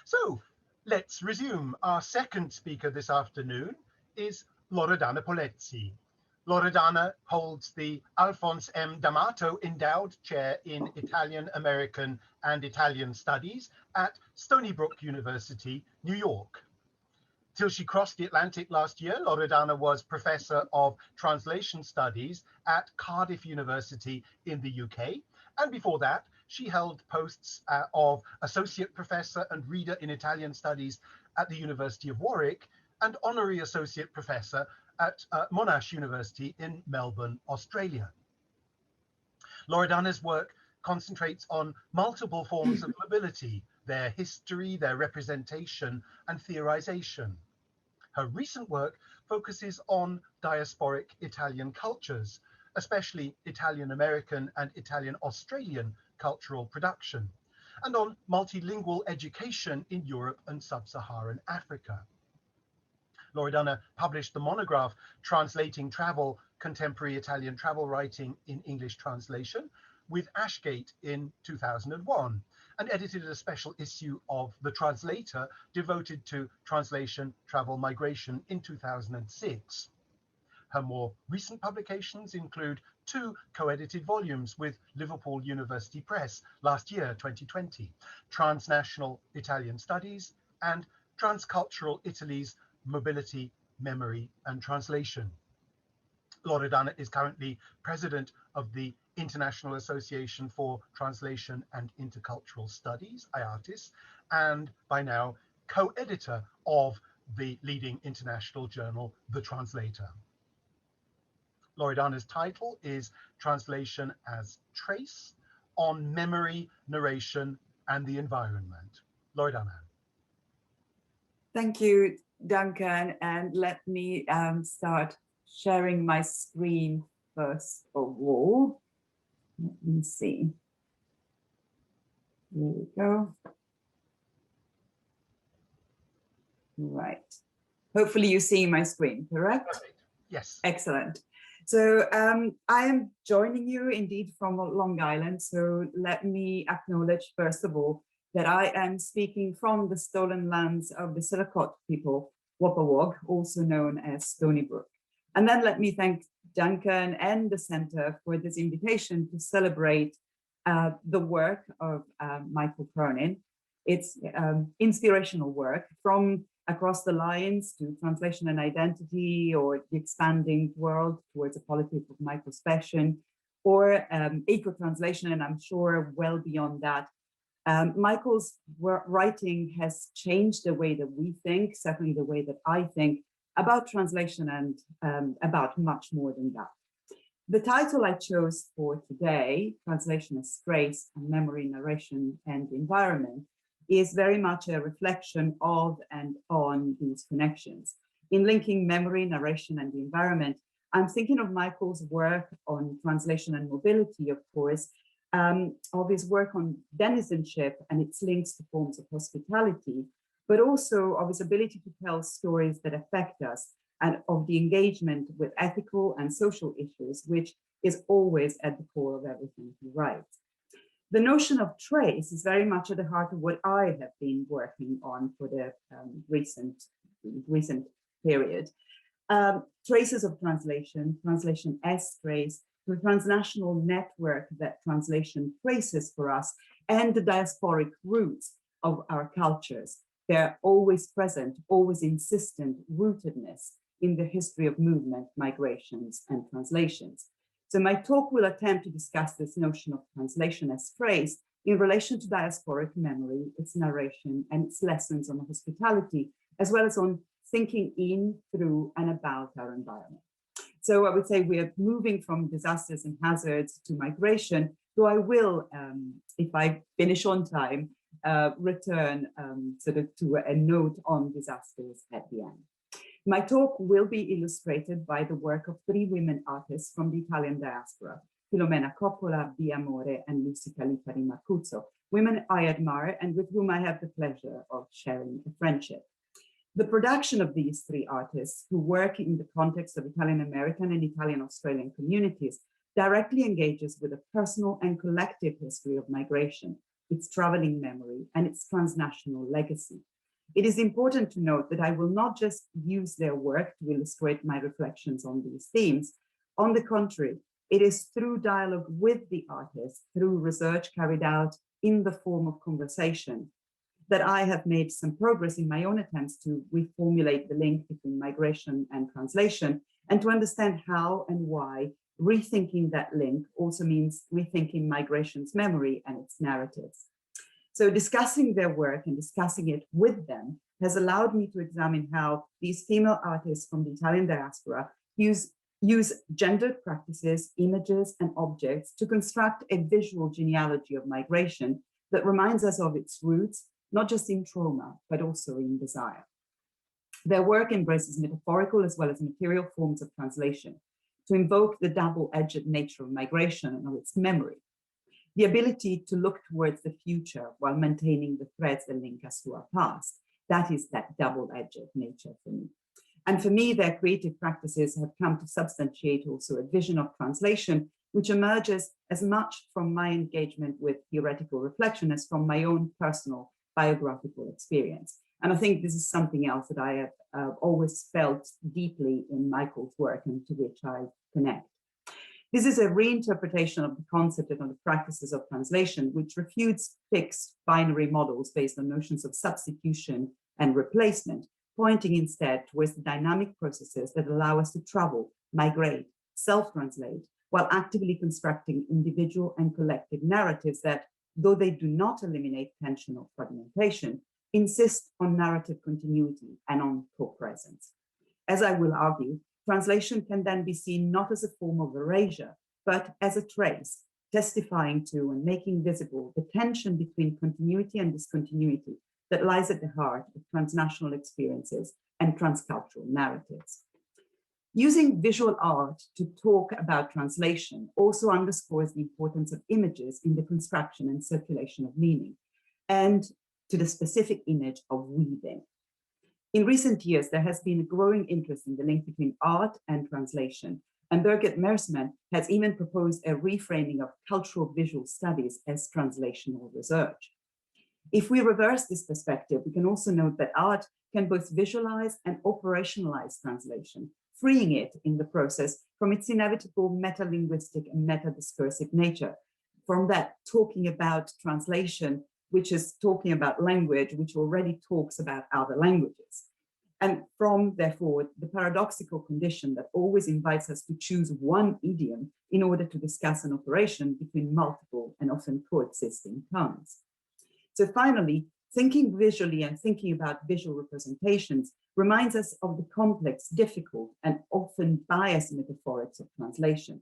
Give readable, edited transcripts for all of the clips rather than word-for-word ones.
So let's resume. Our second speaker this afternoon is Loredana Polezzi. Loredana holds the Alphonse M. D'Amato Endowed Chair in Italian American and Italian Studies at Stony Brook University, New York. Till she crossed the Atlantic last year, Loredana was Professor of Translation Studies at Cardiff University in the UK. And before that, she held posts of Associate Professor and Reader in Italian Studies at the University of Warwick and Honorary Associate Professor at Monash University in Melbourne, Australia. Loredana's work concentrates on multiple forms of mobility, their history, their representation, and theorization. Her recent work focuses on diasporic Italian cultures, especially Italian American and Italian Australian cultural production, and on multilingual education in Europe and Sub-Saharan Africa. Loredana published the monograph Translating Travel, Contemporary Italian Travel Writing in English Translation with Ashgate in 2001, and edited a special issue of The Translator devoted to translation, travel, migration in 2006. Her more recent publications include 2 co-edited volumes with Liverpool University Press last year, 2020, Transnational Italian Studies and Transcultural Italy's Mobility, Memory and Translation. Loredana is currently president of the International Association for Translation and Intercultural Studies, IARTIS, and by now co-editor of the leading international journal, The Translator. Loredana's title is Translation as Trace on Memory, Narration and the Environment. Loredana. Thank you, Duncan, and let me start sharing my screen first of all. Let me see. Here we go. Right. Hopefully you see my screen, correct? Perfect. Yes. Excellent. So I am joining you indeed from Long Island. So let me acknowledge first of all that I am speaking from the stolen lands of the Sillacote people, Wapawag, also known as Stony Brook. And then let me thank Duncan and the Center for this invitation to celebrate the work of Michael Cronin. It's inspirational work from across the lines to translation and identity, or the expanding world towards a politics of microexpression, or eco-translation, and I'm sure well beyond that. Michael's writing has changed the way that we think, certainly the way that I think about translation and about much more than that. The title I chose for today, Translation as Trace and Memory, Narration and Environment, is very much a reflection of and on these connections. In linking memory, narration and the environment, I'm thinking of Michael's work on translation and mobility, of course, of his work on denizenship and its links to forms of hospitality, but also of his ability to tell stories that affect us and of the engagement with ethical and social issues, which is always at the core of everything he writes. The notion of trace is very much at the heart of what I have been working on for the recent period. Traces of translation, translation as trace, the transnational network that translation traces for us, and the diasporic roots of our cultures. They're always present, always insistent rootedness in the history of movement, migrations, and translations. So my talk will attempt to discuss this notion of translation as trace in relation to diasporic memory, its narration, and its lessons on hospitality, as well as on thinking in, through, and about our environment. So I would say we are moving from disasters and hazards to migration, though I will, if I finish on time, return sort of to a note on disasters at the end. My talk will be illustrated by the work of 3 women artists from the Italian diaspora, Filomena Coppola, Bia Amore, and Lucica Lipari Marcuzzo, women I admire and with whom I have the pleasure of sharing a friendship. The production of these 3 artists, who work in the context of Italian American and Italian Australian communities, directly engages with a personal and collective history of migration, its traveling memory, and its transnational legacy. It is important to note that I will not just use their work to illustrate my reflections on these themes. On the contrary, it is through dialogue with the artists, through research carried out in the form of conversation, that I have made some progress in my own attempts to reformulate the link between migration and translation, and to understand how and why rethinking that link also means rethinking migration's memory and its narratives. So discussing their work and discussing it with them has allowed me to examine how these female artists from the Italian diaspora use gendered practices, images, and objects to construct a visual genealogy of migration that reminds us of its roots, not just in trauma, but also in desire. Their work embraces metaphorical as well as material forms of translation to invoke the double-edged nature of migration and of its memory, the ability to look towards the future while maintaining the threads that link us to our past. That is that double-edged nature for me. And for me, their creative practices have come to substantiate also a vision of translation, which emerges as much from my engagement with theoretical reflection as from my own personal biographical experience. And I think this is something else that I have always felt deeply in Michael's work and to which I connect. This is a reinterpretation of the concept and of the practices of translation, which refutes fixed binary models based on notions of substitution and replacement, pointing instead towards the dynamic processes that allow us to travel, migrate, self-translate, while actively constructing individual and collective narratives that, though they do not eliminate tension or fragmentation, insist on narrative continuity and on co-presence. As I will argue, translation can then be seen not as a form of erasure, but as a trace, testifying to and making visible the tension between continuity and discontinuity that lies at the heart of transnational experiences and transcultural narratives. Using visual art to talk about translation also underscores the importance of images in the construction and circulation of meaning, and to the specific image of weaving. In recent years, there has been a growing interest in the link between art and translation, and Birgit Mersman has even proposed a reframing of cultural visual studies as translational research. If we reverse this perspective, we can also note that art can both visualize and operationalize translation, freeing it in the process from its inevitable meta-linguistic and meta-discursive nature, from that talking about translation, which is talking about language, which already talks about other languages. And from, therefore, the paradoxical condition that always invites us to choose one idiom in order to discuss an operation between multiple and often coexisting tongues. So finally, thinking visually and thinking about visual representations reminds us of the complex, difficult, and often biased metaphorics of translation.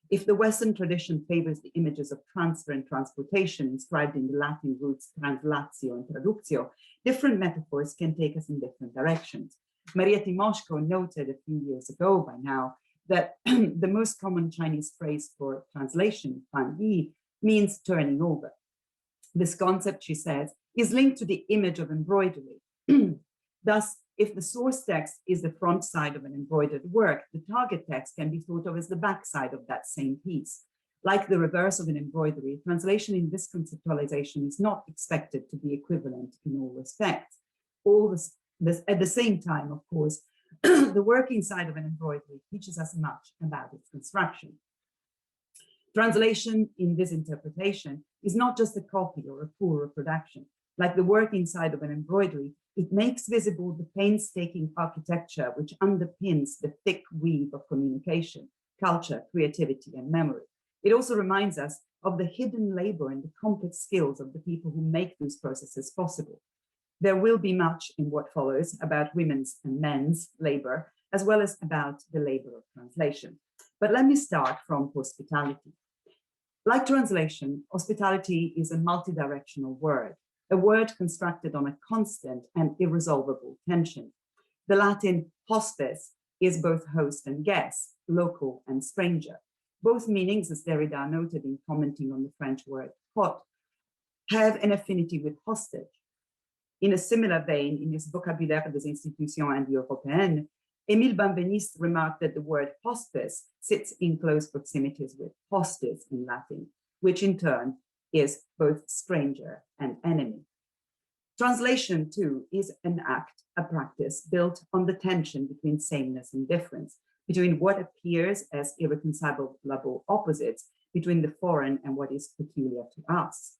If the Western tradition favors the images of transfer and transportation inscribed in the Latin roots translatio and traductio, different metaphors can take us in different directions. Maria Timoshko noted a few years ago by now that the most common Chinese phrase for translation, fan yi, means turning over. This concept, she says, is linked to the image of embroidery. Thus, if the source text is the front side of an embroidered work, the target text can be thought of as the back side of that same piece. Like the reverse of an embroidery, translation in this conceptualization is not expected to be equivalent in all respects. At the same time, of course, the working side of an embroidery teaches us much about its construction. Translation in this interpretation is not just a copy or a poor reproduction. Like the working side of an embroidery, it makes visible the painstaking architecture which underpins the thick weave of communication, culture, creativity, and memory. It also reminds us of the hidden labor and the complex skills of the people who make these processes possible. There will be much in what follows about women's and men's labor, as well as about the labor of translation. But let me start from hospitality. Like translation, hospitality is a multidirectional word, a word constructed on a constant and irresolvable tension. The Latin hospes is both host and guest, local and stranger. Both meanings, as Derrida noted in commenting on the French word hot, have an affinity with hostage. In a similar vein, in his Vocabulaire des institutions indo-européennes, Émile Benveniste remarked that the word hospice sits in close proximities with hostis in Latin, which in turn is both stranger and enemy. Translation, too, is an act, a practice built on the tension between sameness and difference, between what appears as irreconcilable opposites, between the foreign and what is peculiar to us.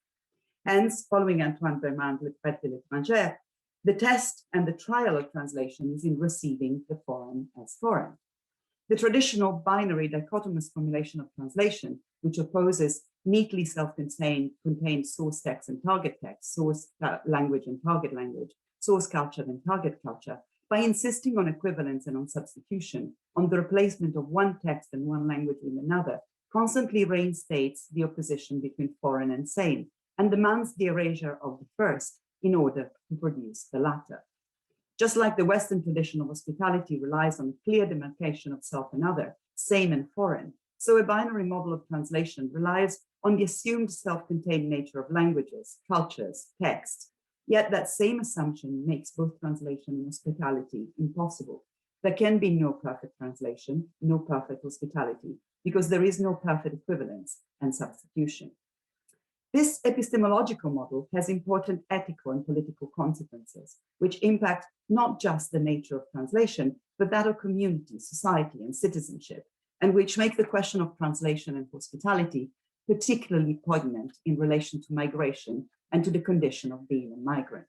Hence, following Antoine Bermand's Le Traité de l'étranger, the test and the trial of translation is in receiving the foreign as foreign. The traditional binary dichotomous formulation of translation, which opposes neatly self-contained source text and target text, source language and target language, source culture and target culture, by insisting on equivalence and on substitution, on the replacement of one text and one language with another, constantly reinstates the opposition between foreign and same, and demands the erasure of the first in order to produce the latter. Just like the Western tradition of hospitality relies on a clear demarcation of self and other, same and foreign, so a binary model of translation relies on the assumed self-contained nature of languages, cultures, texts. Yet that same assumption makes both translation and hospitality impossible. There can be no perfect translation, no perfect hospitality, because there is no perfect equivalence and substitution. This epistemological model has important ethical and political consequences, which impact not just the nature of translation, but that of community, society, and citizenship, and which make the question of translation and hospitality particularly poignant in relation to migration and to the condition of being a migrant.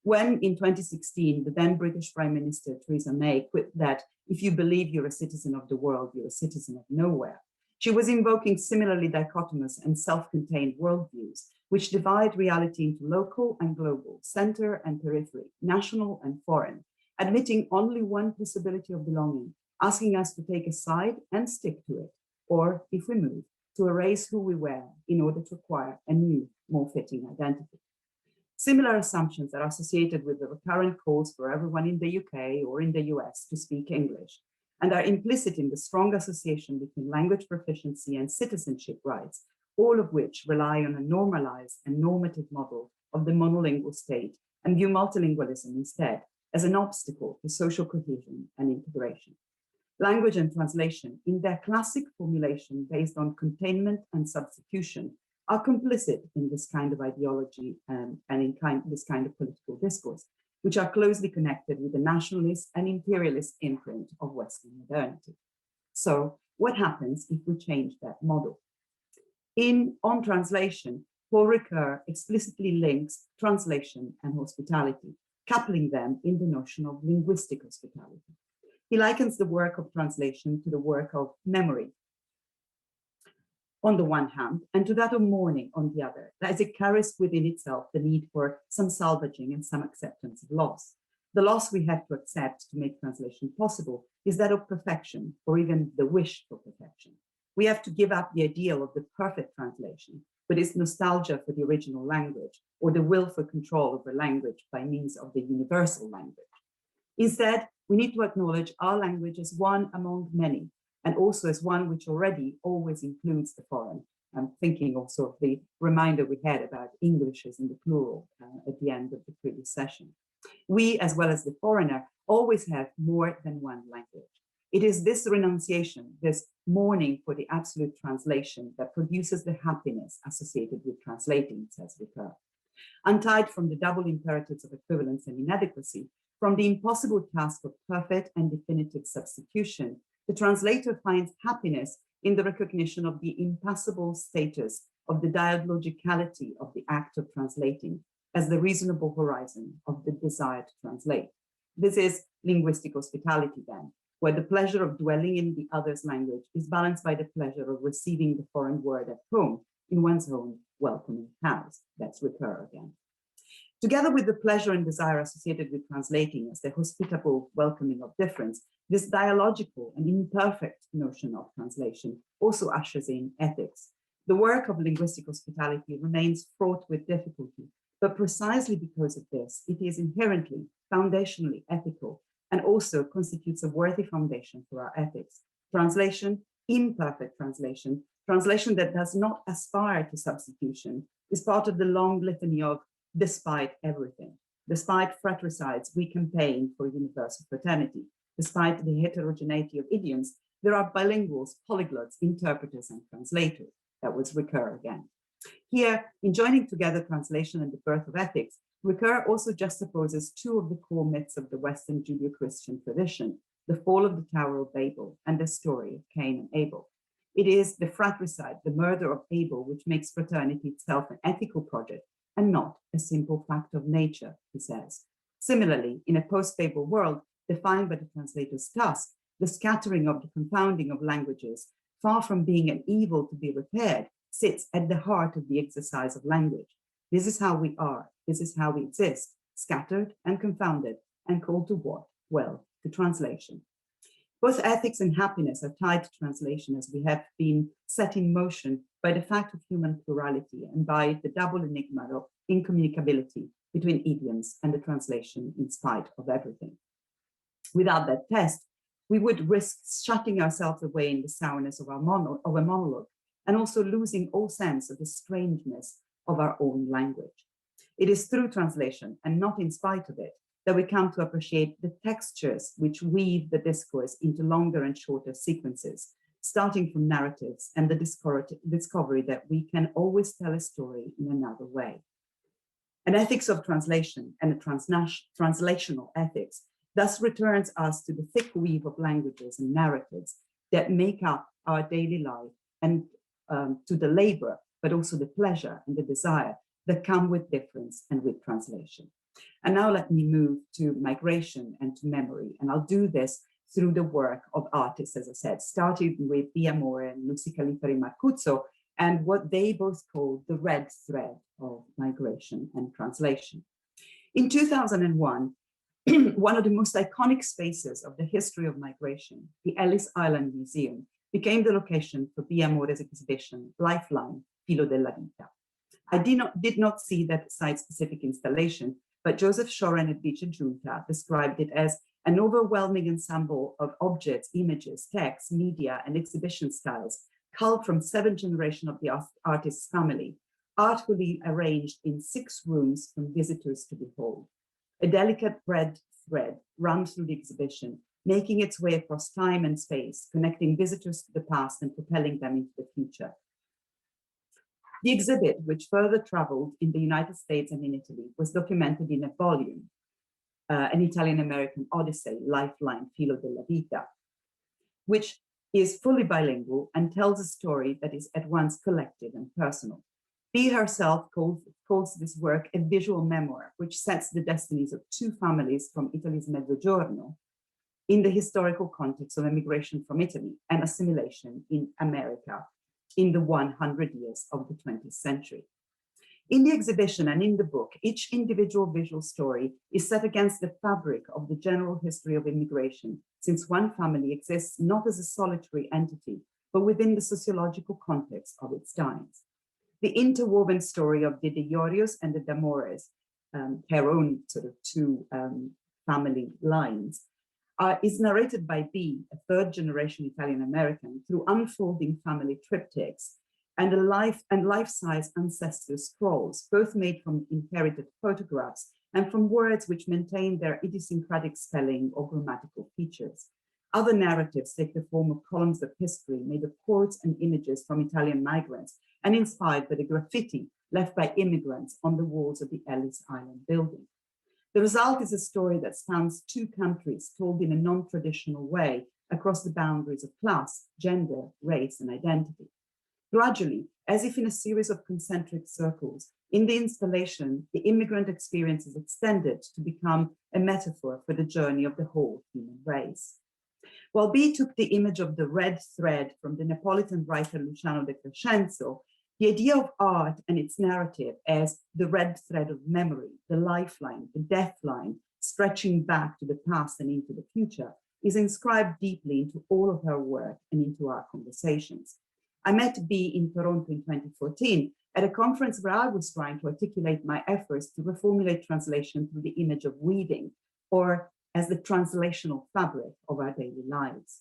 When in 2016, the then British Prime Minister Theresa May quipped that if you believe you're a citizen of the world, you're a citizen of nowhere, she was invoking similarly dichotomous and self-contained worldviews, which divide reality into local and global, center and periphery, national and foreign, admitting only one possibility of belonging, asking us to take a side and stick to it, or, if we move, to erase who we were in order to acquire a new, more fitting identity. Similar assumptions are associated with the recurrent calls for everyone in the UK or in the US to speak English, and are implicit in the strong association between language proficiency and citizenship rights, all of which rely on a normalized and normative model of the monolingual state and view multilingualism instead as an obstacle to social cohesion and integration. Language and translation, in their classic formulation based on containment and substitution, are complicit in this kind of ideology and in this kind of political discourse, which are closely connected with the nationalist and imperialist imprint of Western modernity. So what happens if we change that model? On translation, Paul Ricoeur explicitly links translation and hospitality, coupling them in the notion of linguistic hospitality. He likens the work of translation to the work of memory on the one hand, and to that of mourning on the other, as it carries within itself the need for some salvaging and some acceptance of loss. The loss we have to accept to make translation possible is that of perfection, or even the wish for perfection. We have to give up the ideal of the perfect translation, but its nostalgia for the original language, or the will for control over language by means of the universal language. Instead, we need to acknowledge our language as one among many, and also as one which already always includes the foreign. I'm thinking also of the reminder we had about Englishes in the plural at the end of the previous session. We, as well as the foreigner, always have more than one language. It is this renunciation, this mourning for the absolute translation, that produces the happiness associated with translating, says Ricoeur. Untied from the double imperatives of equivalence and inadequacy, from the impossible task of perfect and definitive substitution, the translator finds happiness in the recognition of the impassable status of the dialogicality of the act of translating as the reasonable horizon of the desire to translate. This is linguistic hospitality then, where the pleasure of dwelling in the other's language is balanced by the pleasure of receiving the foreign word at home in one's own welcoming house. That's Ricoeur again. Together with the pleasure and desire associated with translating as the hospitable welcoming of difference, this dialogical and imperfect notion of translation also ushers in ethics. The work of linguistic hospitality remains fraught with difficulty, but precisely because of this, it is inherently, foundationally ethical, and also constitutes a worthy foundation for our ethics. Translation, imperfect translation, translation that does not aspire to substitution, is part of the long litany of despite everything. Despite fratricides, we campaign for universal fraternity. Despite the heterogeneity of idioms, there are bilinguals, polyglots, interpreters, and translators. That was Ricoeur again. Here, in joining together translation and the birth of ethics, Ricoeur also juxtaposes two of the core myths of the Western Judeo-Christian tradition, the fall of the Tower of Babel and the story of Cain and Abel. It is the fratricide, the murder of Abel, which makes fraternity itself an ethical project and not a simple fact of nature, he says. Similarly, in a post-Babel world, defined by the translator's task, the scattering of the confounding of languages, far from being an evil to be repaired, sits at the heart of the exercise of language. This is how we are, this is how we exist, scattered and confounded, and called to what? Well, to translation. Both ethics and happiness are tied to translation, as we have been set in motion by the fact of human plurality and by the double enigma of incommunicability between idioms and the translation in spite of everything. Without that test, we would risk shutting ourselves away in the sourness of a monologue, and also losing all sense of the strangeness of our own language. It is through translation, and not in spite of it, that we come to appreciate the textures which weave the discourse into longer and shorter sequences, starting from narratives and the discovery that we can always tell a story in another way. An ethics of translation and a translational ethics thus returns us to the thick weave of languages and narratives that make up our daily life, and to the labor, but also the pleasure and the desire that come with difference and with translation. And now let me move to migration and to memory. And I'll do this through the work of artists, as I said, starting with Pia More and Lucy Calipari Marcuzzo, and what they both call the red thread of migration and translation. In 2001, one of the most iconic spaces of the history of migration, the Ellis Island Museum, became the location for Pia More's exhibition, Lifeline, Filo della Vita. I did not see that site-specific installation, but Joseph Shoren at Vice Giunta described it as an overwhelming ensemble of objects, images, texts, media, and exhibition styles, culled from 7 generations of the artist's family, artfully arranged in 6 rooms for visitors to behold. A delicate red thread runs through the exhibition, making its way across time and space, connecting visitors to the past and propelling them into the future. The exhibit, which further traveled in the United States and in Italy, was documented in a volume, an Italian-American odyssey, Lifeline, Filo della Vita, which is fully bilingual and tells a story that is at once collective and personal. Pia herself calls this work a visual memoir, which sets the destinies of 2 families from Italy's Mezzogiorno in the historical context of emigration from Italy and assimilation in America in the 100 years of the 20th century. In the exhibition and in the book, each individual visual story is set against the fabric of the general history of immigration, since one family exists not as a solitary entity, but within the sociological context of its times. The interwoven story of the De Llorios and the D'Amores, her own sort of 2 family lines, is narrated by B, a 3rd-generation Italian-American, through unfolding family triptychs and life-size ancestor scrolls, both made from inherited photographs and from words which maintain their idiosyncratic spelling or grammatical features. Other narratives take the form of columns of history made of quotes and images from Italian migrants and inspired by the graffiti left by immigrants on the walls of the Ellis Island building. The result is a story that spans 2 countries told in a non-traditional way across the boundaries of class, gender, race, and identity. Gradually, as if in a series of concentric circles, in the installation, the immigrant experience is extended to become a metaphor for the journey of the whole human race. While B took the image of the red thread from the Neapolitan writer Luciano de Crescenzo, the idea of art and its narrative as the red thread of memory, the lifeline, the death line, stretching back to the past and into the future, is inscribed deeply into all of her work and into our conversations. I met B in Toronto in 2014 at a conference where I was trying to articulate my efforts to reformulate translation through the image of weaving, or as the translational fabric of our daily lives.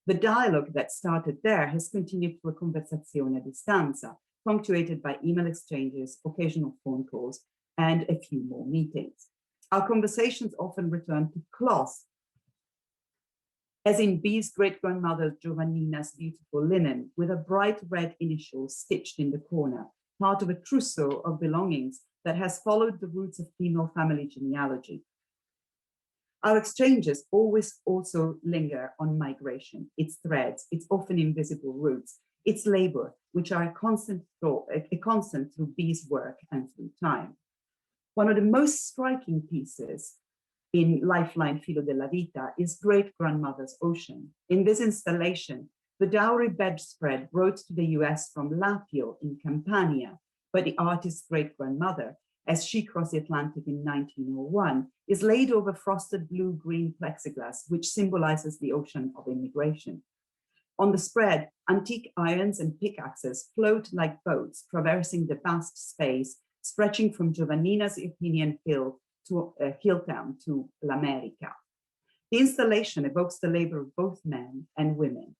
The dialogue that started there has continued through a conversazione a distanza, punctuated by email exchanges, occasional phone calls, and a few more meetings. Our conversations often return to cloth, as in B's great-grandmother Giovannina's beautiful linen, with a bright red initial stitched in the corner, part of a trousseau of belongings that has followed the roots of female family genealogy. Our exchanges always also linger on migration, its threads, its often invisible roots, its labor, which are a constant through B's work and through time. One of the most striking pieces in Lifeline Filo della Vita is Great-Grandmother's Ocean. In this installation, the dowry bedspread brought to the US from Lapio in Campania by the artist's great-grandmother as she crossed the Atlantic in 1901, is laid over frosted blue-green plexiglass, which symbolizes the ocean of immigration. On the spread, antique irons and pickaxes float like boats, traversing the vast space, stretching from Giovannina's Irpinian Hill to Hilltown to L'America. The installation evokes the labor of both men and women.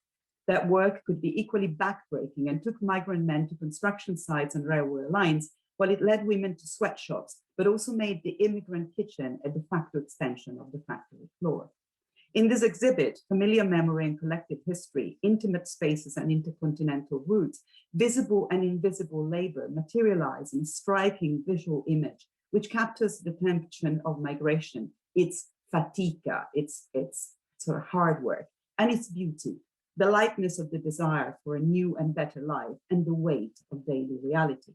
That work could be equally backbreaking and took migrant men to construction sites and railway lines, while it led women to sweatshops, but also made the immigrant kitchen a de facto extension of the factory floor. In this exhibit, familiar memory and collective history, intimate spaces and intercontinental roots, visible and invisible labor materialize in a striking visual image, which captures the tension of migration, its fatica, its sort of hard work, and its beauty, the lightness of the desire for a new and better life, and the weight of daily reality.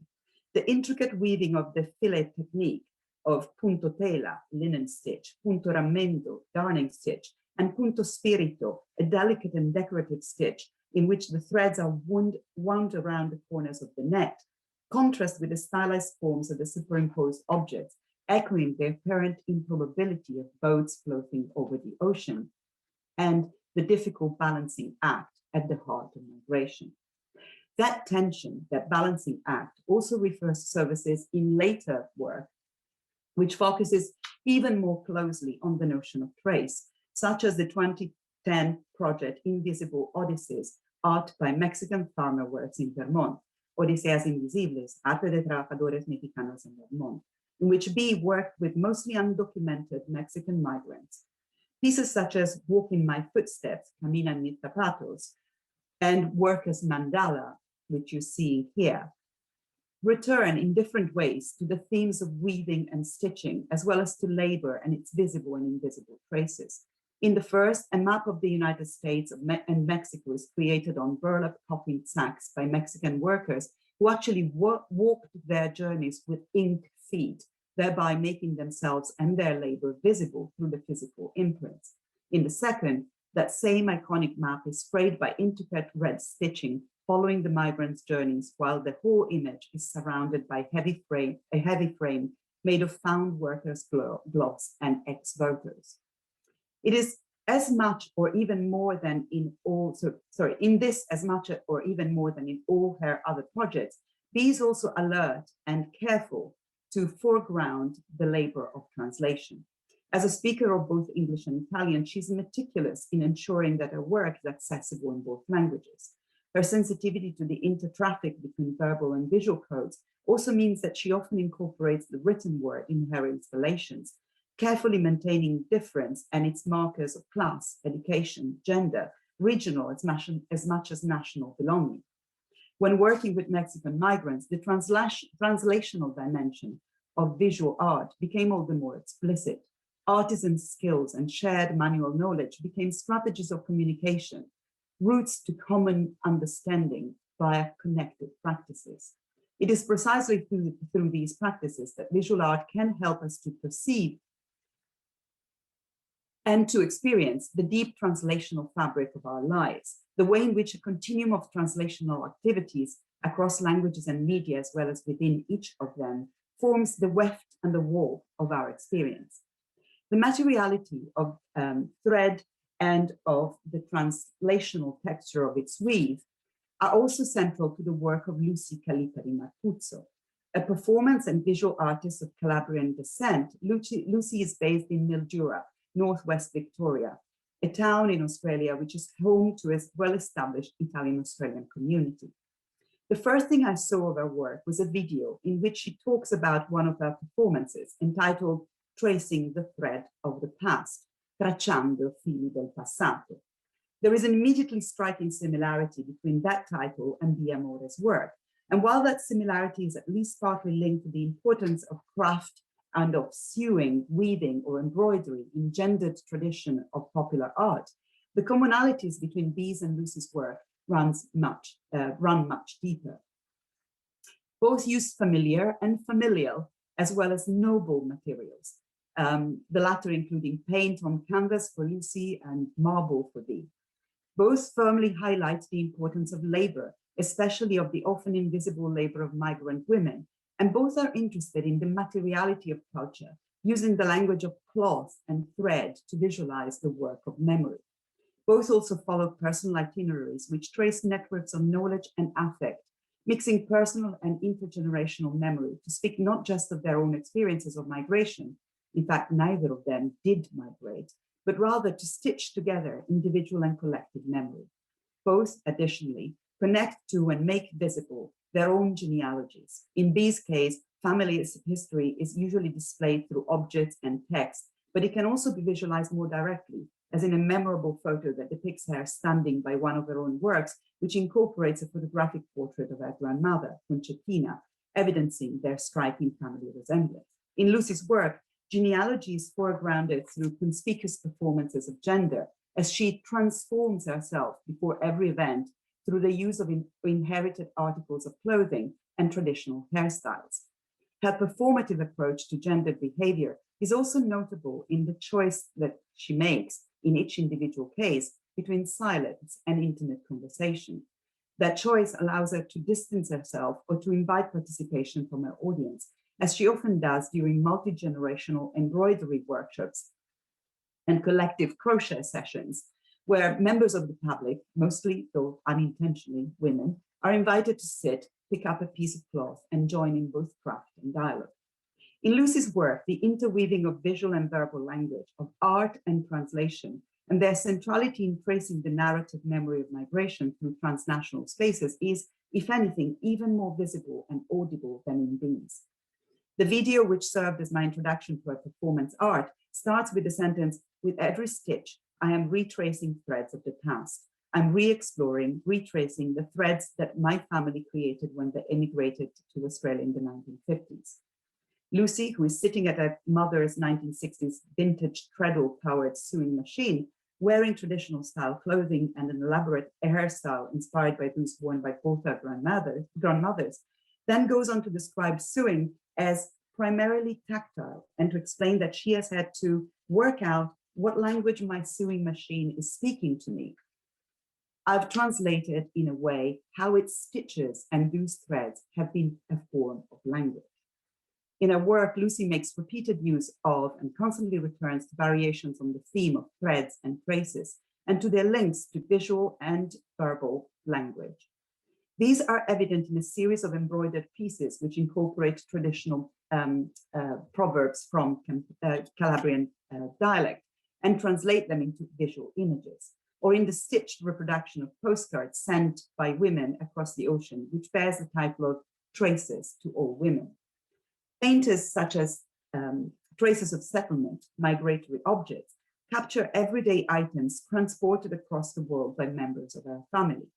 The intricate weaving of the fillet technique of punto tela, linen stitch, punto rammendo, darning stitch, and punto spirito, a delicate and decorative stitch in which the threads are wound around the corners of the net, contrast with the stylized forms of the superimposed objects, echoing the apparent improbability of boats floating over the ocean, and the difficult balancing act at the heart of migration. That tension, that balancing act, also refers to services in later work, which focuses even more closely on the notion of trace, such as the 2010 project Invisible Odysseys, art by Mexican farmer works in Vermont, Odiseas Invisibles, Arte de Trabajadores Mexicanos in Vermont, in which B worked with mostly undocumented Mexican migrants. Pieces such as Walk in My Footsteps, Camina en mis zapatos, and Workers' Mandala, which you see here, return in different ways to the themes of weaving and stitching, as well as to labor and its visible and invisible traces. In the first, a map of the United States and Mexico is created on burlap cotton sacks by Mexican workers who actually walked their journeys with inked feet, thereby making themselves and their labor visible through the physical imprints. In the second, that same iconic map is sprayed by intricate red stitching following the migrants' journeys, while the whole image is surrounded by a heavy frame made of found workers' gloves and ex-voters. It is as much or even more than in all, in this as much or even more than in all her other projects, B is also alert and careful to foreground the labor of translation. As a speaker of both English and Italian, she's meticulous in ensuring that her work is accessible in both languages. Her sensitivity to the intertraffic between verbal and visual codes also means that she often incorporates the written word in her installations, carefully maintaining difference and its markers of class, education, gender, regional as much as national belonging. When working with Mexican migrants, the translational dimension of visual art became all the more explicit. Artisan skills and shared manual knowledge became strategies of communication, routes to common understanding via connected practices. It is precisely through these practices that visual art can help us to perceive and to experience the deep translational fabric of our lives, the way in which a continuum of translational activities across languages and media, as well as within each of them, forms the weft and the warp of our experience. The materiality of thread and of the translational texture of its weave are also central to the work of Lucy Calipari Marcuzzo. A performance and visual artist of Calabrian descent, Lucy is based in Mildura, Northwest Victoria, a town in Australia which is home to a well-established Italian-Australian community. The first thing I saw of her work was a video in which she talks about one of her performances entitled Tracing the Thread of the Past, Tracciando fili del passato. There is an immediately striking similarity between that title and Biamore's work, And while that similarity is at least partly linked to the importance of craft and of sewing, weaving, or embroidery in gendered tradition of popular art, the commonalities between Bee's and Lucy's work run much deeper. Both use familiar and familial, as well as noble materials, the latter including paint on canvas for Lucy and marble for Bee. Both firmly highlight the importance of labor, especially of the often invisible labor of migrant women, and both are interested in the materiality of culture, using the language of cloth and thread to visualize the work of memory. Both also follow personal itineraries which trace networks of knowledge and affect, mixing personal and intergenerational memory to speak not just of their own experiences of migration, in fact, neither of them did migrate, but rather to stitch together individual and collective memory. Both, additionally, connect to and make visible their own genealogies. In Bee's case, family history is usually displayed through objects and text, but it can also be visualized more directly, as in a memorable photo that depicts her standing by one of her own works, which incorporates a photographic portrait of her grandmother, Concertina, evidencing their striking family resemblance. In Lucy's work, genealogy is foregrounded through conspicuous performances of gender, as she transforms herself before every event through the use of inherited articles of clothing and traditional hairstyles. Her performative approach to gendered behavior is also notable in the choice that she makes in each individual case between silence and intimate conversation. That choice allows her to distance herself or to invite participation from her audience, as she often does during multi-generational embroidery workshops and collective crochet sessions, where members of the public, mostly though unintentionally women, are invited to sit, pick up a piece of cloth, and join in both craft and dialogue. In Lucy's work, the interweaving of visual and verbal language, of art and translation, and their centrality in tracing the narrative memory of migration through transnational spaces is, if anything, even more visible and audible than in Bee's. The video, which served as my introduction to her performance art, starts with the sentence, "With every stitch, I am retracing threads of the past. I'm re-exploring, retracing the threads that my family created when they emigrated to Australia in the 1950s. Lucy, who is sitting at her mother's 1960s vintage treadle-powered sewing machine, wearing traditional style clothing and an elaborate hairstyle inspired by those worn by both her grandmothers, then goes on to describe sewing as primarily tactile and to explain that she has had to work out what language my sewing machine is speaking to me. I've translated, in a way, how its stitches and loose threads have been a form of language." In her work, Lucy makes repeated use of and constantly returns to variations on the theme of threads and traces and to their links to visual and verbal language. These are evident in a series of embroidered pieces which incorporate traditional proverbs from Calabrian dialect and translate them into visual images, or in the stitched reproduction of postcards sent by women across the ocean, which bears the title of Traces to All Women. Painters such as Traces of Settlement, Migratory Objects, capture everyday items transported across the world by members of our family.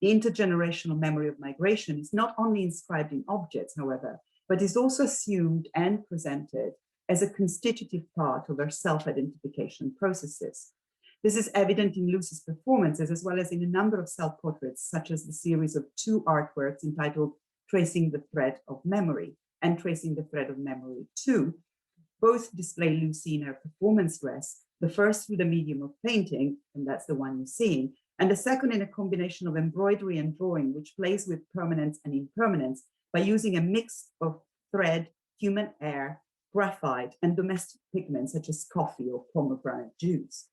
The intergenerational memory of migration is not only inscribed in objects, however, but is also assumed and presented as a constitutive part of our self-identification processes. This is evident in Lucy's performances, as well as in a number of self-portraits, such as the series of 2 artworks entitled Tracing the Thread of Memory and Tracing the Thread of Memory 2. Both display Lucy in her performance dress, the first through the medium of painting, and that's the one you're seeing, and the second in a combination of embroidery and drawing, which plays with permanence and impermanence by using a mix of thread, human hair, graphite, and domestic pigments such as coffee or pomegranate juice.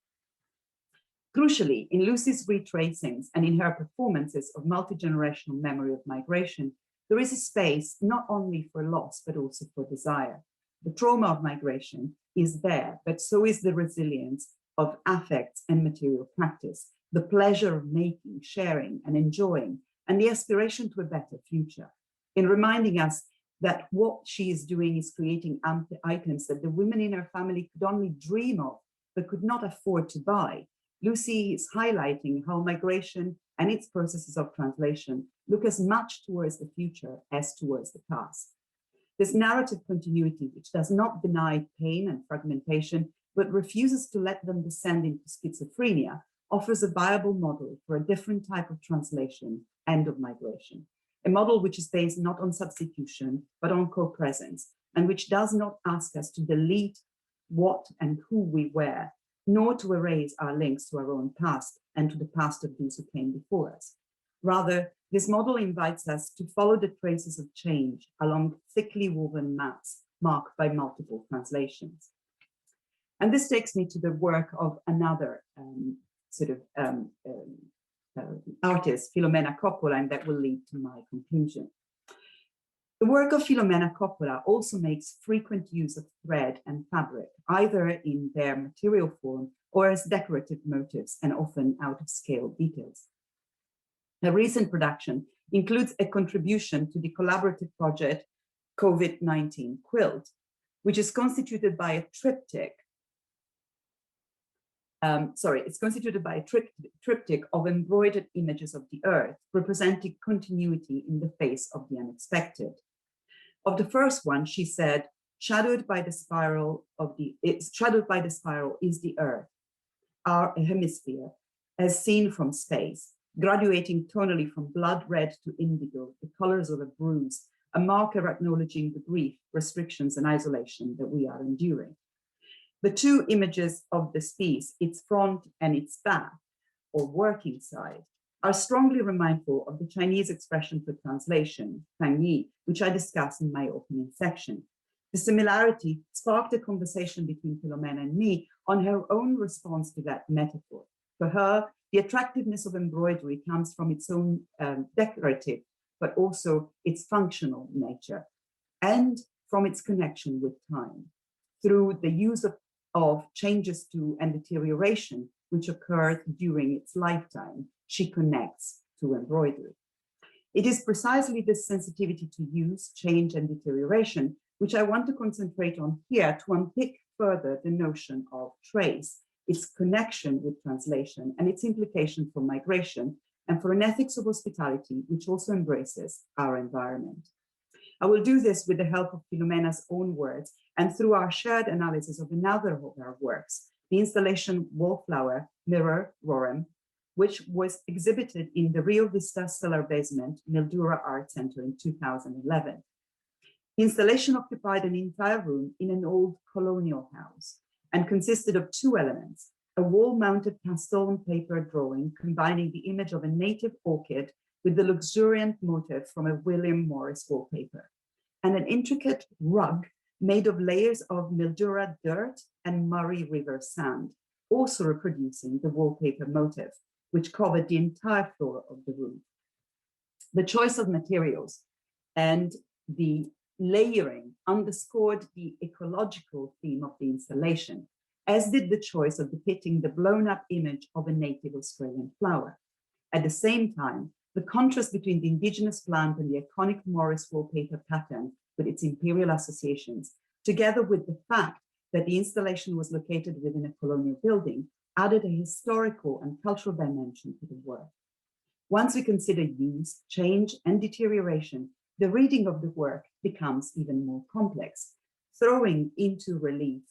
Crucially, in Lucy's retracings and in her performances of multi-generational memory of migration, there is a space not only for loss, but also for desire. The trauma of migration is there, but so is the resilience of affects and material practice, the pleasure of making, sharing, and enjoying, and the aspiration to a better future, in reminding us that what she is doing is creating items that the women in her family could only dream of, but could not afford to buy. Lucy is highlighting how migration and its processes of translation look as much towards the future as towards the past. This narrative continuity, which does not deny pain and fragmentation, but refuses to let them descend into schizophrenia, offers a viable model for a different type of translation and of migration. A model which is based not on substitution, but on co-presence, and which does not ask us to delete what and who we were, nor to erase our links to our own past and to the past of those who came before us. Rather, this model invites us to follow the traces of change along thickly woven maps marked by multiple translations. And this takes me to the work of another artist, Filomena Coppola, and that will lead to my conclusion. The work of Filomena Coppola also makes frequent use of thread and fabric, either in their material form or as decorative motifs and often out-of-scale details. A recent production includes a contribution to the collaborative project COVID-19 Quilt, which is constituted by a triptych. It's constituted by a triptych of embroidered images of the earth, representing continuity in the face of the unexpected. Of the first one, she said, shadowed by the spiral is the earth, our hemisphere, as seen from space, graduating tonally from blood red to indigo, the colors of a bruise, a marker acknowledging the grief, restrictions, and isolation that we are enduring. The two images of this piece, its front and its back, or working side, are strongly remindful of the Chinese expression for translation, Fangyi, which I discuss in my opening section. The similarity sparked a conversation between Filomena and me on her own response to that metaphor. For her, the attractiveness of embroidery comes from its own decorative, but also its functional nature, and from its connection with time, through the use of changes to and deterioration which occurred during its lifetime. She connects to embroidery. It is precisely this sensitivity to use, change, and deterioration which I want to concentrate on here to unpick further the notion of trace, its connection with translation, and its implication for migration, and for an ethics of hospitality which also embraces our environment. I will do this with the help of Filomena's own words and through our shared analysis of another of her works, the installation Wallflower, Mirror, Rorem, which was exhibited in the Rio Vista cellar basement Mildura Art Center in 2011. The installation occupied an entire room in an old colonial house and consisted of two elements: a wall-mounted pastel and paper drawing combining the image of a native orchid with the luxuriant motif from a William Morris wallpaper, and an intricate rug made of layers of Mildura dirt and Murray River sand, also reproducing the wallpaper motif, which covered the entire floor of the room. The choice of materials and the layering underscored the ecological theme of the installation, as did the choice of depicting the blown-up image of a native Australian flower. At the same time, the contrast between the indigenous plant and the iconic Morris wallpaper pattern with its imperial associations, together with the fact that the installation was located within a colonial building, added a historical and cultural dimension to the work. Once we consider use, change, and deterioration, the reading of the work becomes even more complex, throwing into relief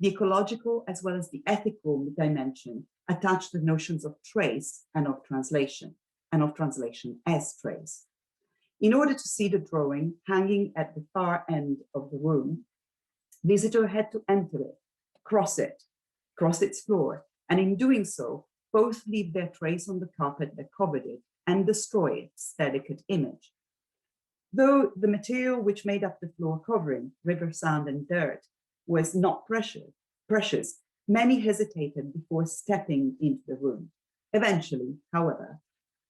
the ecological as well as the ethical dimension attached to notions of trace and of translation as trace. In order to see the drawing hanging at the far end of the room, visitor had to enter it, cross its floor, and in doing so, both leave their trace on the carpet that covered it and destroy its delicate image. Though the material which made up the floor covering, river sand and dirt, was not precious, many hesitated before stepping into the room. Eventually, however,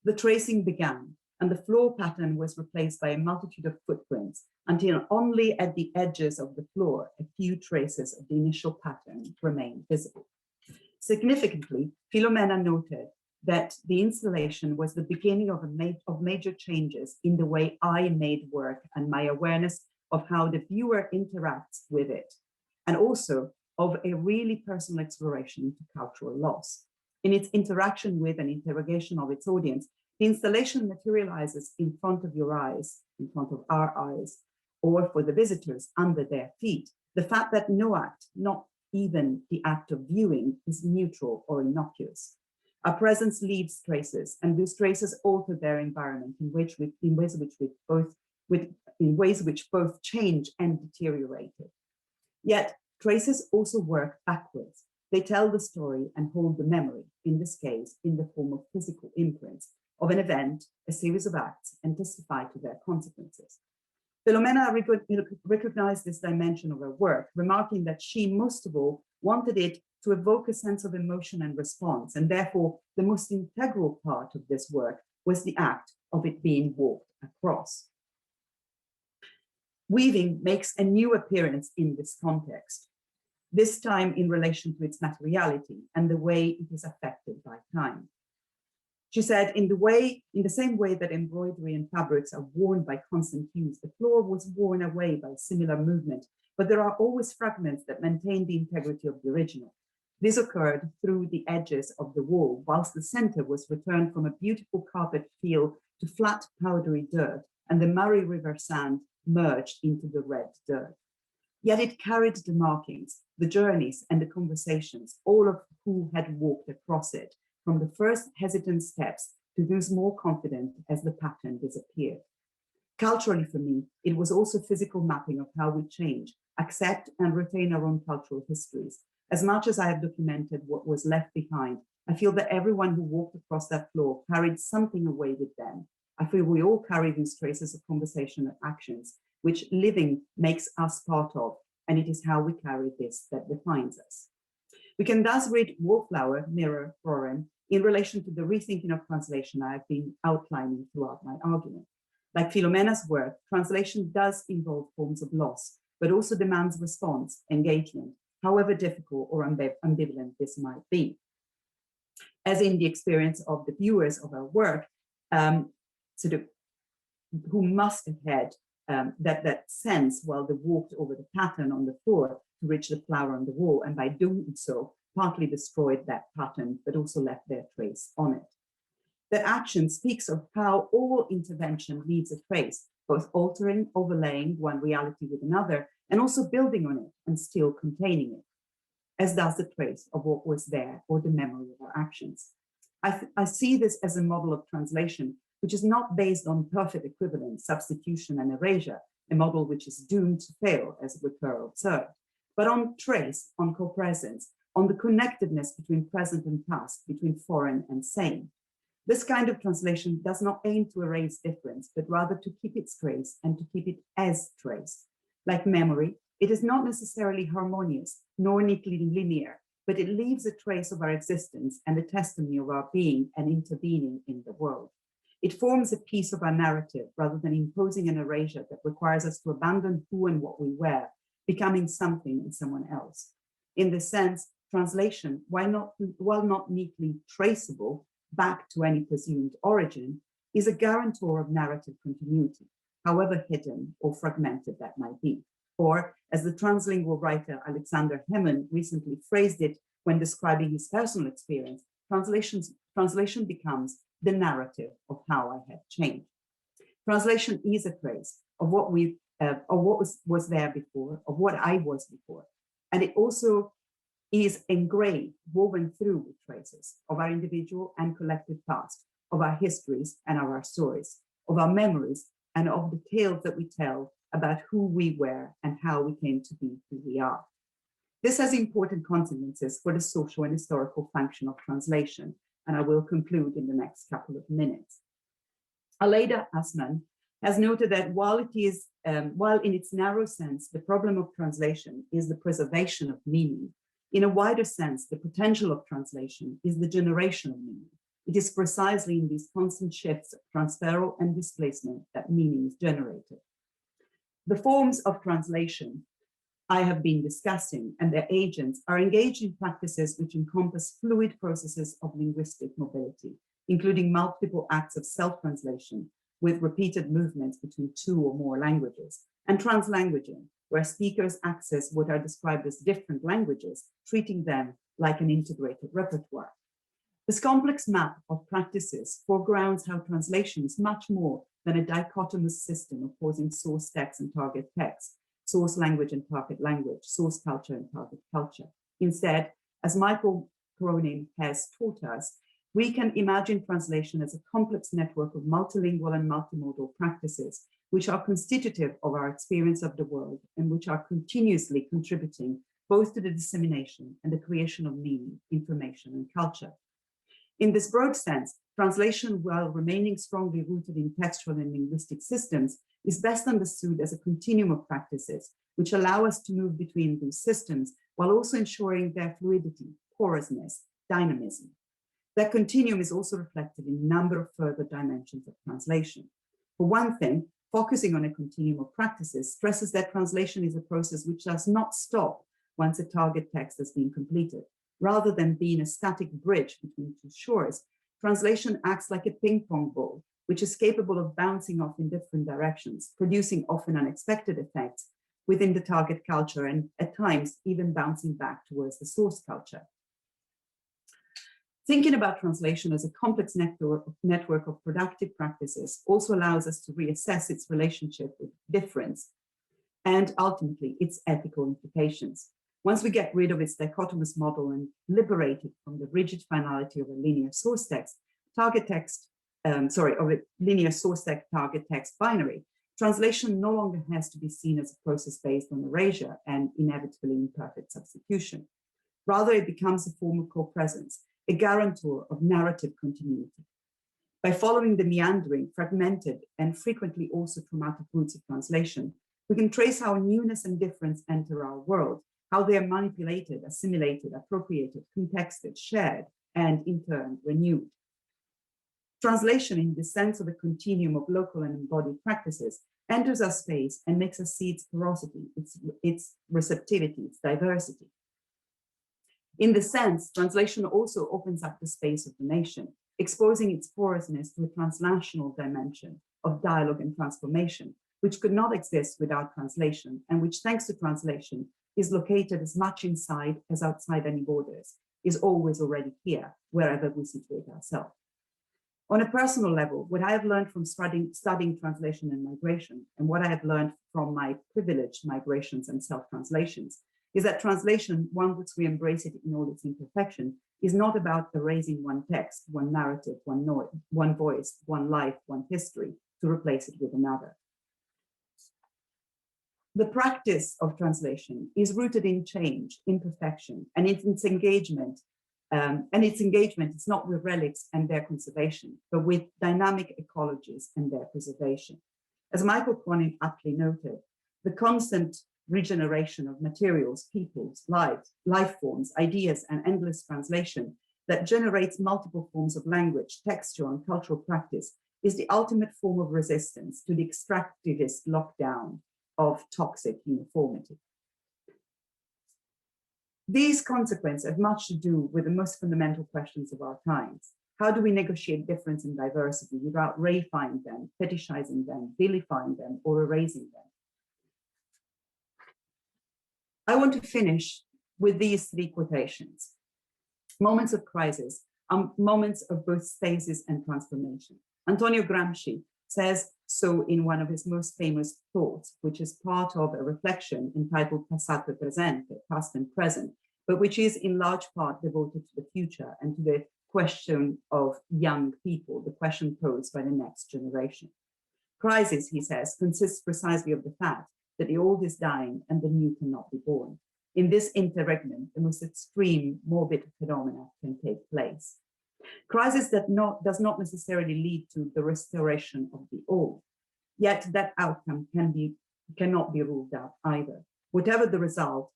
the tracing began, and the floor pattern was replaced by a multitude of footprints until only at the edges of the floor a few traces of the initial pattern remained visible. Significantly, Filomena noted that the installation was the beginning of major changes in the way I made work and my awareness of how the viewer interacts with it, and also of a really personal exploration into cultural loss. In its interaction with and interrogation of its audience, The installation materializes in front of your eyes, in front of our eyes, or for the visitors under their feet. The fact that no act, not even the act of viewing, is neutral or innocuous. Our presence leaves traces, and those traces alter their environment in ways which both change and deteriorate it. Yet traces also work backwards. They tell the story and hold the memory, in this case, in the form of physical imprints of an event, a series of acts, and testify to their consequences. Filomena recognized this dimension of her work, remarking that she, most of all, wanted it to evoke a sense of emotion and response, and therefore the most integral part of this work was the act of it being walked across. Weaving makes a new appearance in this context, this time in relation to its materiality and the way it is affected by time. She said, in the same way that embroidery and fabrics are worn by constant use, the floor was worn away by similar movement, but there are always fragments that maintain the integrity of the original. This occurred through the edges of the wall, whilst the center was returned from a beautiful carpet feel to flat powdery dirt, and the Murray River sand merged into the red dirt. Yet it carried the markings, the journeys, and the conversations, all of who had walked across it, from the first hesitant steps to those more confident as the pattern disappeared. Culturally, for me, it was also physical mapping of how we change, accept, and retain our own cultural histories. As much as I have documented what was left behind, I feel that everyone who walked across that floor carried something away with them. I feel we all carry these traces of conversation and actions, which living makes us part of, and it is how we carry this that defines us. We can thus read Wallflower, Mirror, Cronin in relation to the rethinking of translation I have been outlining throughout my argument. Like Filomena's work, translation does involve forms of loss, but also demands response, engagement, however difficult or ambivalent this might be. As in the experience of the viewers of our work, who must have had that sense while they walked over the pattern on the floor to reach the flower on the wall, and by doing so, partly destroyed that pattern, but also left their trace on it. That action speaks of how all intervention leaves a trace, both altering, overlaying one reality with another, and also building on it and still containing it, as does the trace of what was there or the memory of our actions. I see this as a model of translation, which is not based on perfect equivalence, substitution, and erasure, a model which is doomed to fail, as Ricoeur observed, but on trace, on co-presence, on the connectedness between present and past, between foreign and same. This kind of translation does not aim to erase difference, but rather to keep its trace and to keep it as trace. Like memory, it is not necessarily harmonious, nor neatly linear, but it leaves a trace of our existence and a testimony of our being and intervening in the world. It forms a piece of our narrative rather than imposing an erasure that requires us to abandon who and what we were, becoming something and someone else. In this sense, translation, while not neatly traceable back to any presumed origin, is a guarantor of narrative continuity, however hidden or fragmented that might be. Or, as the translingual writer Alexander Hemon recently phrased it when describing his personal experience, translation becomes the narrative of how I have changed. Translation is a trace of what was there before, of what I was before, and it also is engraved, woven through with traces of our individual and collective past, of our histories and of our stories, of our memories and of the tales that we tell about who we were and how we came to be who we are. This has important consequences for the social and historical function of translation, and I will conclude in the next couple of minutes. Aleida Assmann has noted that while in its narrow sense, the problem of translation is the preservation of meaning, in a wider sense, the potential of translation is the generation of meaning. It is precisely in these constant shifts of transferal and displacement that meaning is generated. The forms of translation I have been discussing and their agents are engaged in practices which encompass fluid processes of linguistic mobility, including multiple acts of self-translation with repeated movements between two or more languages, and translanguaging, where speakers access what are described as different languages, treating them like an integrated repertoire. This complex map of practices foregrounds how translation is much more than a dichotomous system opposing source text and target text, source language and target language, source culture and target culture. Instead, as Michael Cronin has taught us, we can imagine translation as a complex network of multilingual and multimodal practices, which are constitutive of our experience of the world and which are continuously contributing both to the dissemination and the creation of meaning, information, and culture. In this broad sense, translation, while remaining strongly rooted in textual and linguistic systems, is best understood as a continuum of practices which allow us to move between these systems while also ensuring their fluidity, porousness, dynamism. That continuum is also reflected in a number of further dimensions of translation. For one thing, focusing on a continuum of practices stresses that translation is a process which does not stop once a target text has been completed. Rather than being a static bridge between two shores, translation acts like a ping-pong ball, which is capable of bouncing off in different directions, producing often unexpected effects within the target culture and at times even bouncing back towards the source culture. Thinking about translation as a complex network of productive practices also allows us to reassess its relationship with difference and ultimately its ethical implications. Once we get rid of its dichotomous model and liberate it from the rigid finality of a linear source text, of a linear source text target text binary, translation no longer has to be seen as a process based on erasure and inevitably imperfect substitution. Rather, it becomes a form of co-presence, a guarantor of narrative continuity. By following the meandering, fragmented, and frequently also traumatic roots of translation, we can trace how newness and difference enter our world, how they are manipulated, assimilated, appropriated, contexted, shared, and in turn renewed. Translation, in the sense of a continuum of local and embodied practices, enters our space and makes us see its porosity, its receptivity, its diversity. In this sense, translation also opens up the space of the nation, exposing its porousness to a transnational dimension of dialogue and transformation, which could not exist without translation, and which, thanks to translation, is located as much inside as outside any borders, is always already here, wherever we situate ourselves. On a personal level, what I have learned from studying translation and migration, and what I have learned from my privileged migrations and self-translations, is that translation, one which we embrace it in all its imperfection, is not about erasing one text, one narrative, one voice, one life, one history, to replace it with another. The practice of translation is rooted in change, imperfection, and its engagement. It's not with relics and their conservation, but with dynamic ecologies and their preservation. As Michael Cronin aptly noted, the constant regeneration of materials, peoples, life forms, ideas, and endless translation that generates multiple forms of language, texture, and cultural practice is the ultimate form of resistance to the extractivist lockdown of toxic uniformity. These consequences have much to do with the most fundamental questions of our times. How do we negotiate difference and diversity without reifying them, fetishizing them, vilifying them, or erasing them? I want to finish with these three quotations. Moments of crisis are moments of both stasis and transformation. Antonio Gramsci says so in one of his most famous thoughts, which is part of a reflection entitled Passato e Presente, past and present, but which is in large part devoted to the future and to the question of young people, the question posed by the next generation. Crisis, he says, consists precisely of the fact that the old is dying and the new cannot be born. In this interregnum, the most extreme morbid phenomena can take place. Crisis does not necessarily lead to the restoration of the old, yet that outcome cannot be ruled out either. Whatever the result,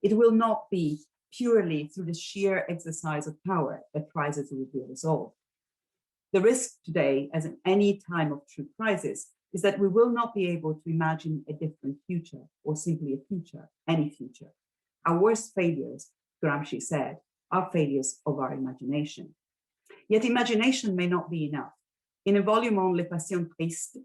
it will not be purely through the sheer exercise of power that crisis will be resolved. The risk today, as in any time of true crisis, is that we will not be able to imagine a different future, or simply a future, any future. Our worst failures, Gramsci said, are failures of our imagination. Yet imagination may not be enough. In a volume on Le Passions Tristes,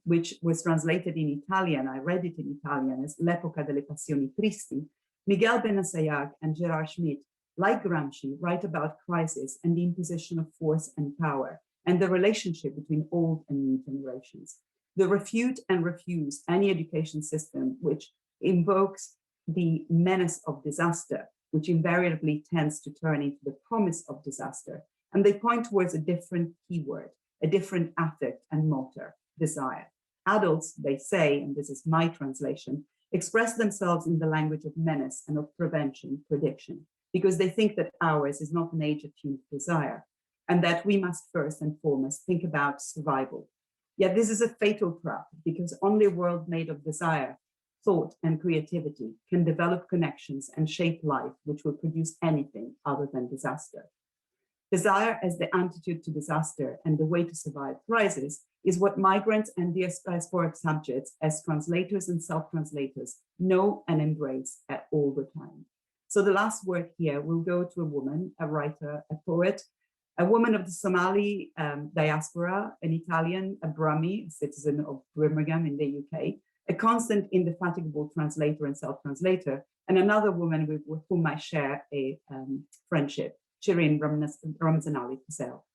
which was translated in Italian, I read it in Italian as L'Epoca delle Passioni Tristi, Miguel Benassayag and Gerard Schmidt like Gramsci, write about crisis and the imposition of force and power, and the relationship between old and new generations. They refute and refuse any education system which invokes the menace of disaster, which invariably tends to turn into the promise of disaster. And they point towards a different keyword, a different affect and motor, desire. Adults, they say, and this is my translation, express themselves in the language of menace and of prevention, prediction, because they think that ours is not an age-attuned desire, and that we must first and foremost think about survival. Yet this is a fatal trap, because only a world made of desire, thought, and creativity can develop connections and shape life which will produce anything other than disaster. Desire as the antidote to disaster and the way to survive crisis is what migrants and diasporic subjects as translators and self-translators know and embrace at all the time. So the last word here will go to a woman, a writer, a poet, a woman of the Somali diaspora, an Italian, a Brahmi, a citizen of Birmingham in the UK, a constant, indefatigable translator and self-translator, and another woman with whom I share a friendship, Shirin Ramzanali Patel.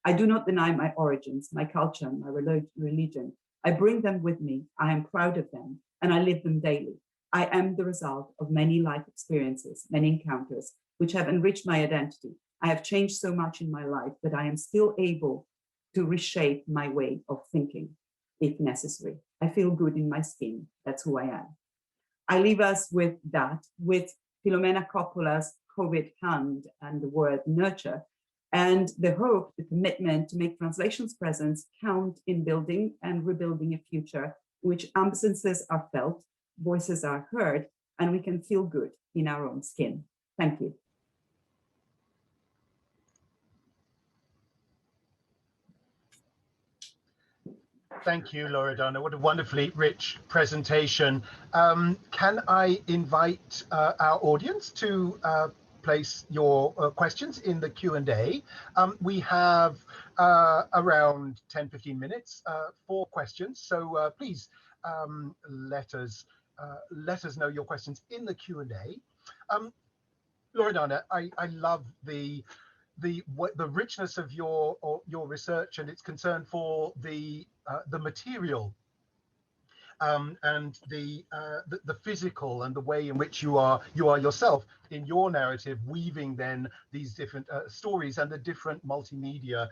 I do not deny my origins, my culture, my religion. I bring them with me. I am proud of them, and I live them daily. I am the result of many life experiences, many encounters, which have enriched my identity. I have changed so much in my life that I am still able to reshape my way of thinking, if necessary. I feel good in my skin. That's who I am. I leave us with that, with Filomena Coppola's COVID hand and the word nurture, and the hope, the commitment to make translations presence count in building and rebuilding a future in which absences are felt, voices are heard, and we can feel good in our own skin. Thank you. Thank you, Loredana. What a wonderfully rich presentation. Can I invite our audience to place your questions in the Q&A? We have around 10-15 minutes for questions, so please let us know your questions in the Q&A. Loredana, I love the richness of your research and its concern for the material and the physical and the way in which you are yourself in your narrative weaving then these different stories and the different multimedia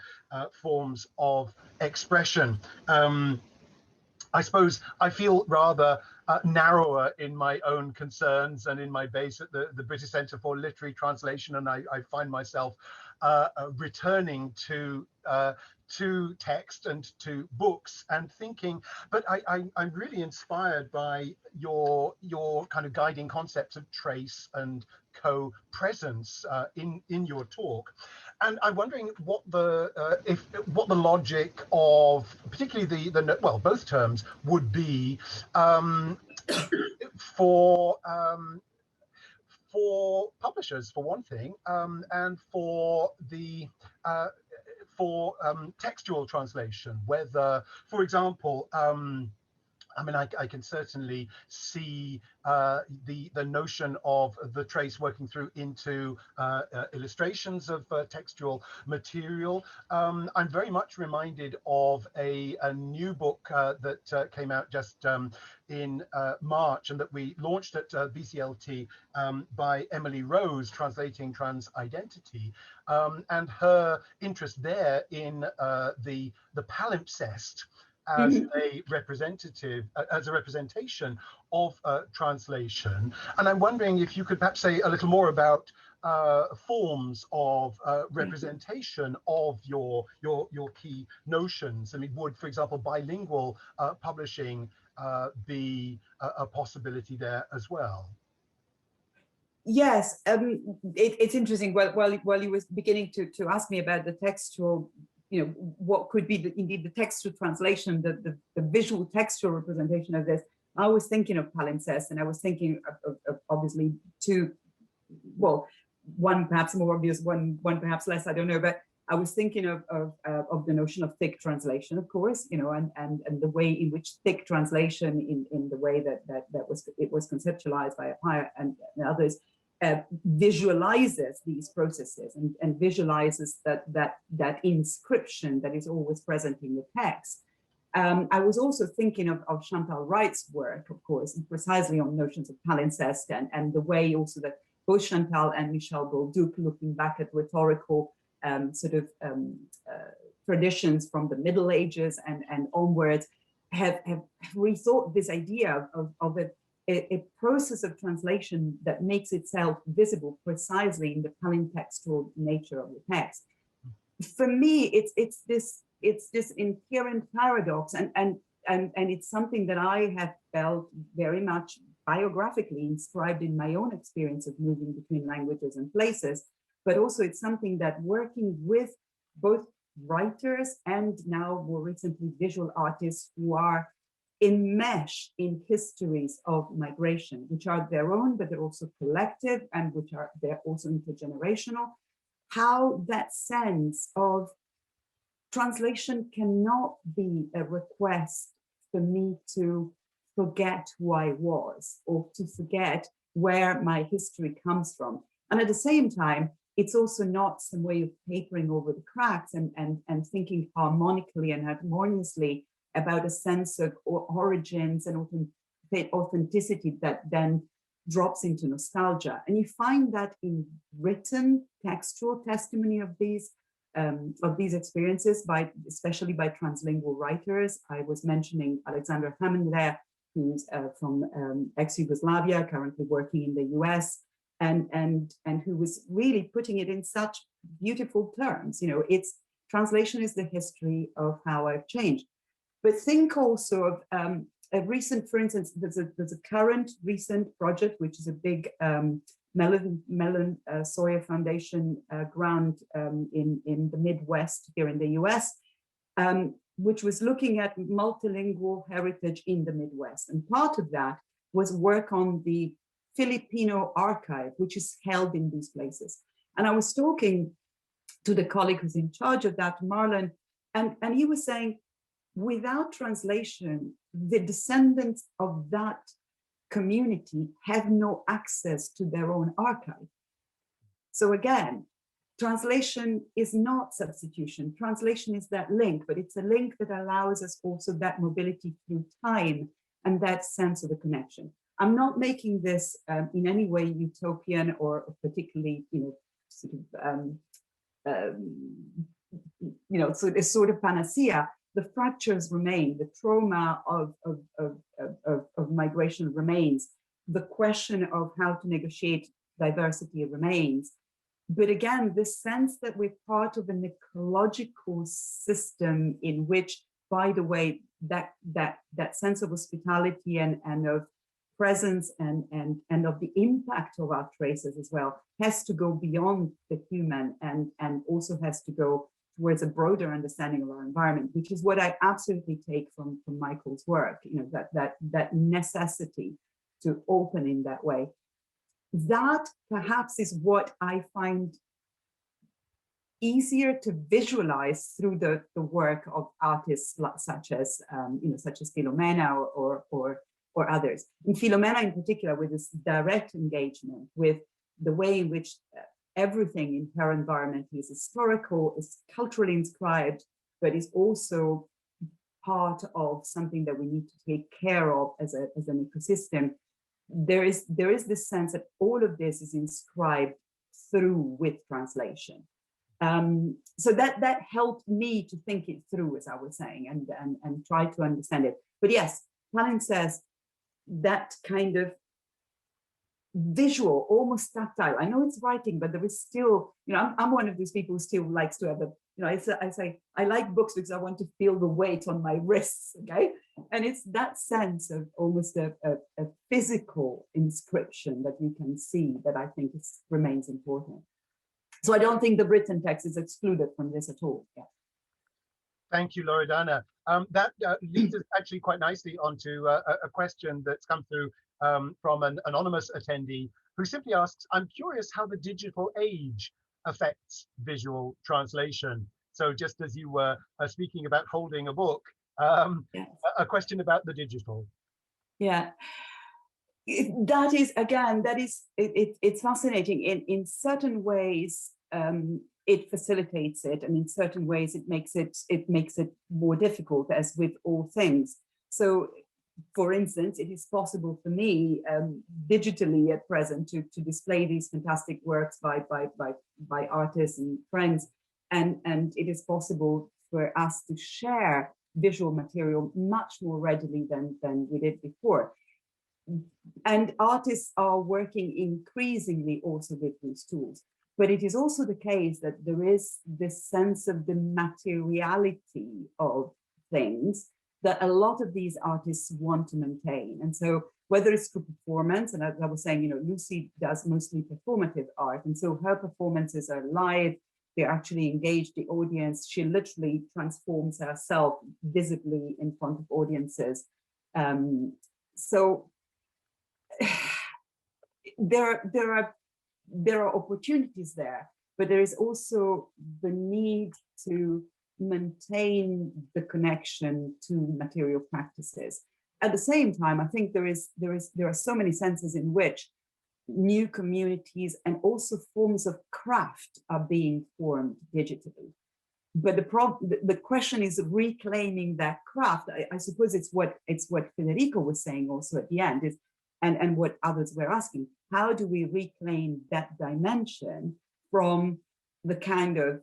forms of expression. I suppose I feel rather narrower in my own concerns and in my base at the British Centre for Literary Translation, and I find myself returning to text and to books and thinking, but I'm really inspired by your kind of guiding concepts of trace and co-presence in your talk. And I'm wondering what the logic of particularly the well, both terms would be for publishers, for one thing, and for the textual translation, whether, for example, I mean, I can certainly see the notion of the trace working through into illustrations of textual material. I'm very much reminded of a new book that came out just in March and that we launched at BCLT by Emily Rose, translating Trans Identity, and her interest there in the palimpsest as a representation of translation. And I'm wondering if you could perhaps say a little more about forms of representation of your key notions. I mean, would, for example, bilingual publishing be a possibility there as well? Yes, it's interesting. While you was beginning to ask me about the textual, you know, what could be indeed the textual translation, the visual textual representation of this, I was thinking of palimpsest, and I was thinking of obviously two, well, one perhaps more obvious, one perhaps less, I don't know, but I was thinking of the notion of thick translation, of course, you know, and the way in which thick translation in the way that it was conceptualized by Appiah and others visualizes these processes and visualizes that inscription that is always present in the text. I was also thinking of Chantal Wright's work, of course, precisely on notions of palimpsest and the way also that both Chantal and Michel Bolduc, looking back at rhetorical traditions from the Middle Ages and onwards, have rethought this idea of a process of translation that makes itself visible precisely in the palimpsestal nature of the text. For me, it's this inherent paradox, and it's something that I have felt very much biographically inscribed in my own experience of moving between languages and places, but also it's something that working with both writers and now more recently visual artists who are enmeshed in histories of migration, which are their own, but they're also collective and they're also intergenerational, how that sense of translation cannot be a request for me to forget who I was or to forget where my history comes from. And at the same time, it's also not some way of papering over the cracks and thinking harmonically and harmoniously about a sense of origins and authenticity that then drops into nostalgia. And you find that in written textual testimony of these experiences, especially by translingual writers. I was mentioning Alexandra Hammond there, who's from ex-Yugoslavia, currently working in the US, and who was really putting it in such beautiful terms. You know, it's translation is the history of how I've changed. But think also of a recent, for instance, there's a current recent project, which is a big Mellon Sawyer Foundation grant in the Midwest here in the US, which was looking at multilingual heritage in the Midwest. And part of that was work on the Filipino archive, which is held in these places. And I was talking to the colleague who's in charge of that, Marlon, and he was saying, without translation, the descendants of that community have no access to their own archive. So again, translation is not substitution. Translation is that link, but it's a link that allows us also that mobility through time and that sense of a connection. I'm not making this in any way utopian or particularly, sort of panacea. The fractures remain, the trauma of migration remains, the question of how to negotiate diversity remains. But again, the sense that we're part of an ecological system in which, by the way, that sense of hospitality and of presence and of the impact of our traces as well has to go beyond the human and also has to go towards a broader understanding of our environment, which is what I absolutely take from Michael's work, that necessity to open in that way. That perhaps is what I find easier to visualize through the work of artists such as Filomena or others. In Filomena in particular, with this direct engagement with the way in which everything in her environment is historical, is culturally inscribed, but is also part of something that we need to take care of as an ecosystem. There is this sense that all of this is inscribed through with translation. So that helped me to think it through, as I was saying, and try to understand it. But yes, palimpsest, that kind of visual, almost tactile. I know it's writing, but there is still, I'm one of these people who still likes to have I say, I like books because I want to feel the weight on my wrists, okay? And it's that sense of almost a physical inscription that you can see that I think remains important. So I don't think the written text is excluded from this at all. Yeah. Thank you, Loredana. That leads us actually quite nicely onto a question that's come through from an anonymous attendee who simply asks, I'm curious how the digital age affects visual translation. So just as you were speaking about holding a book, yes. A question about the digital. Yeah. That is, again, it's fascinating. In certain ways, it facilitates it, and in certain ways, it makes it more difficult, as with all things. So, for instance, it is possible for me digitally at present to display these fantastic works by artists and friends, and it is possible for us to share visual material much more readily than we did before. And artists are working increasingly also with these tools. But it is also the case that there is this sense of the materiality of things that a lot of these artists want to maintain. And so whether it's through performance, and as I was saying, Lucy does mostly performative art. And so her performances are live, they actually engage the audience. She literally transforms herself visibly in front of audiences. So there are opportunities there, but there is also the need to maintain the connection to material practices. At the same time, I think there are so many senses in which new communities and also forms of craft are being formed digitally. But the question is reclaiming that craft. I suppose it's what Federico was saying also at the end is, and what others were asking, how do we reclaim that dimension from the kind of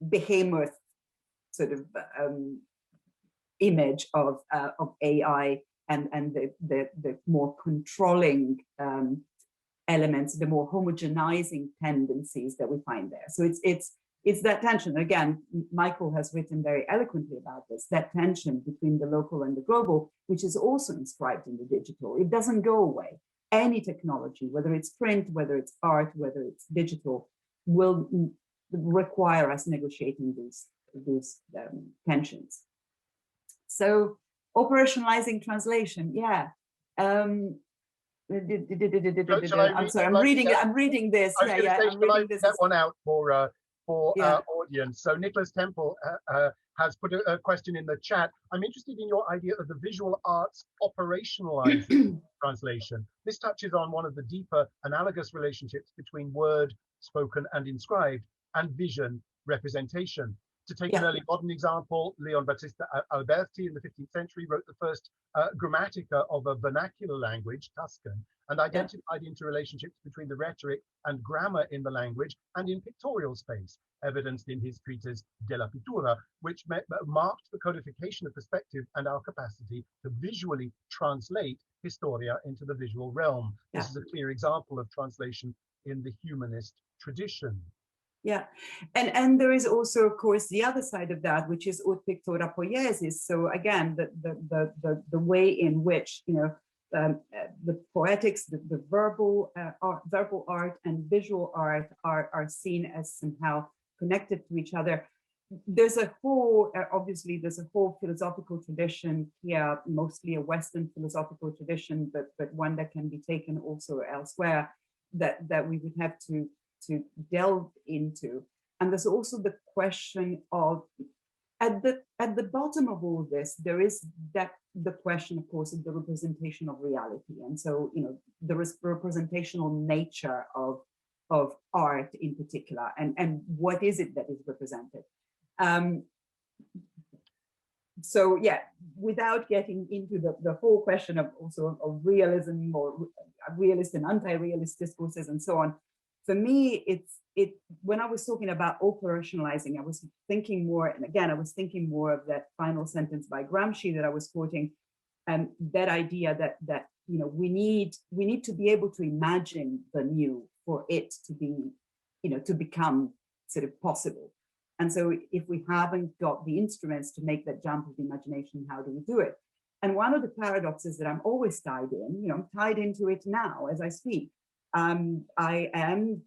behemoth sort of image of AI and the more controlling elements, the more homogenizing tendencies that we find there. So it's that tension. Again, Michael has written very eloquently about this, that tension between the local and the global, which is also inscribed in the digital. It doesn't go away. Any technology, whether it's print, whether it's art, whether it's digital, will require us negotiating these tensions. So operationalizing translation, yeah. I'm sorry, I'm reading this. I'm reading this. That one out for our audience. So Nicholas Temple has put a question in the chat. I'm interested in your idea of the visual arts operationalizing translation. This touches on one of the deeper analogous relationships between word, spoken, and inscribed, and vision representation. To take an early modern example, Leon Battista Alberti in the 15th century wrote the first grammatica of a vernacular language, Tuscan, and identified interrelationships between the rhetoric and grammar in the language and in pictorial space, evidenced in his treatise De la Pittura, which marked the codification of perspective and our capacity to visually translate historia into the visual realm. This is a clear example of translation in the humanist tradition. Yeah, and there is also, of course, the other side of that, which is ut pictura poiesis. So again, the way in which the poetics, the verbal art and visual art are seen as somehow connected to each other. There's a whole, obviously, there's a whole philosophical tradition here, mostly a Western philosophical tradition, but one that can be taken also elsewhere that we would have to delve into. And there's also the question of, at the bottom of all this, there is the question, of course, of the representation of reality. And so, the representational nature of art in particular, and what is it that is represented. So yeah, without getting into the whole question of also of realism or realist and anti-realist discourses and so on, for me, when I was talking about operationalizing, I was thinking more, and again, I was thinking more of that final sentence by Gramsci that I was quoting, and that idea that we need to be able to imagine the new for it to be, to become sort of possible. And so if we haven't got the instruments to make that jump of the imagination, how do we do it? And one of the paradoxes that I'm always tied in, I'm tied into it now as I speak. I am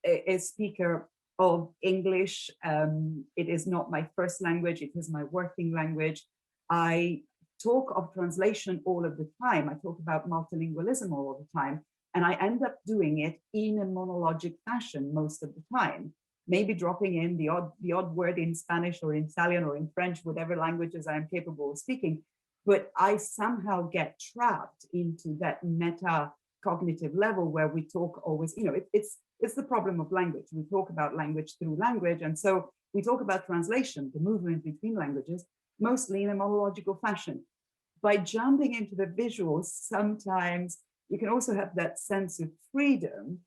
a speaker of English. It is not my first language, it is my working language. I talk of translation all of the time. I talk about multilingualism all of the time. And I end up doing it in a monologic fashion most of the time, maybe dropping in the odd word in Spanish or in Italian or in French, whatever languages I am capable of speaking. but I somehow get trapped into that meta cognitive level where we talk always, it's the problem of language. We talk about language through language. And so we talk about translation, the movement between languages, mostly in a monological fashion. By jumping into the visuals, sometimes you can also have that sense of freedom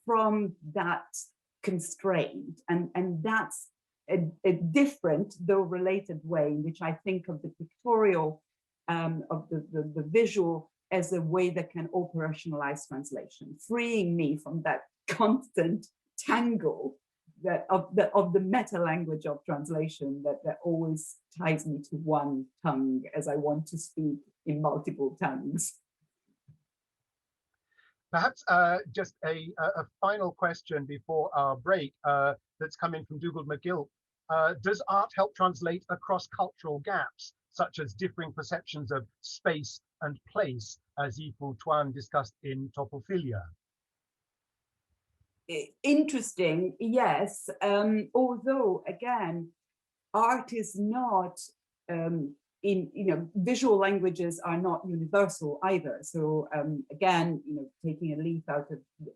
from that constraint. And that's a different, though related way in which I think of the pictorial, of the visual as a way that can operationalize translation, freeing me from that constant tangle that of the meta language of translation that always ties me to one tongue as I want to speak in multiple tongues. Perhaps just a final question before our break that's coming from Dougal McGill. Does art help translate across cultural gaps, such as differing perceptions of space and place, as Yifu Tuan discussed in Topophilia? Interesting, yes. Although, again, art is not, visual languages are not universal either. So again, taking a leaf out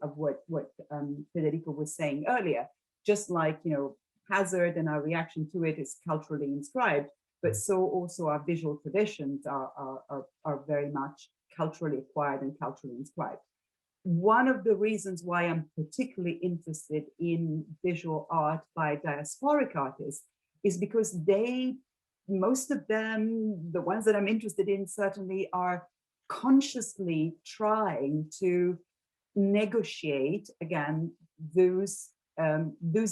of what Federico was saying earlier, just like, hazard and our reaction to it is culturally inscribed, but so also our visual traditions are very much culturally acquired and culturally inscribed. One of the reasons why I'm particularly interested in visual art by diasporic artists is because most of them, the ones that I'm interested in certainly, are consciously trying to negotiate, again, those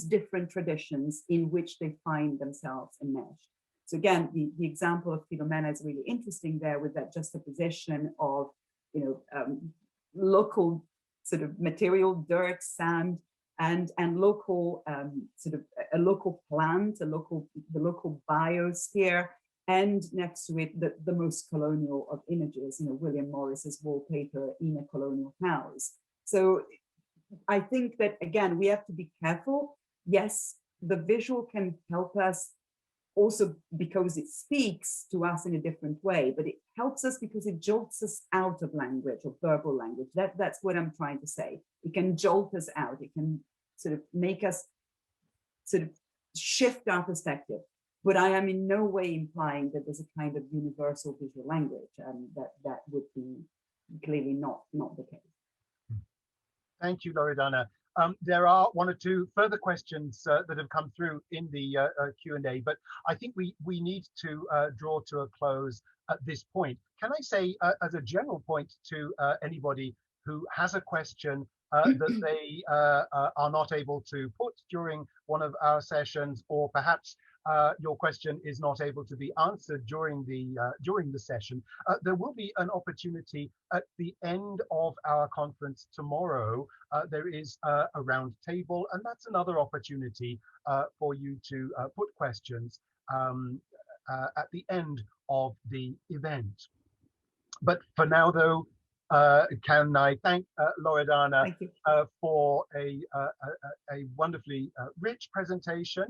different traditions in which they find themselves enmeshed. So again, the example of Filomena is really interesting there, with that juxtaposition of, local sort of material, dirt, sand, and local sort of a local plant, the local biosphere, and next to it the most colonial of images, William Morris's wallpaper in a colonial house. So I think that, again, we have to be careful. Yes, the visual can help us also because it speaks to us in a different way, but it helps us because it jolts us out of language, or verbal language. That's what I'm trying to say. It can jolt us out. It can sort of make us sort of shift our perspective. But I am in no way implying that there's a kind of universal visual language, and that would be clearly not the case. Thank you, Loredana. There are one or two further questions that have come through in the Q&A, but I think we need to draw to a close at this point. Can I say, as a general point to anybody who has a question that they are not able to put during one of our sessions, or perhaps your question is not able to be answered during the session, there will be an opportunity at the end of our conference tomorrow. There is a round table, and that's another opportunity for you to put questions at the end of the event. But for now, though, can I thank Loredana for a wonderfully rich presentation,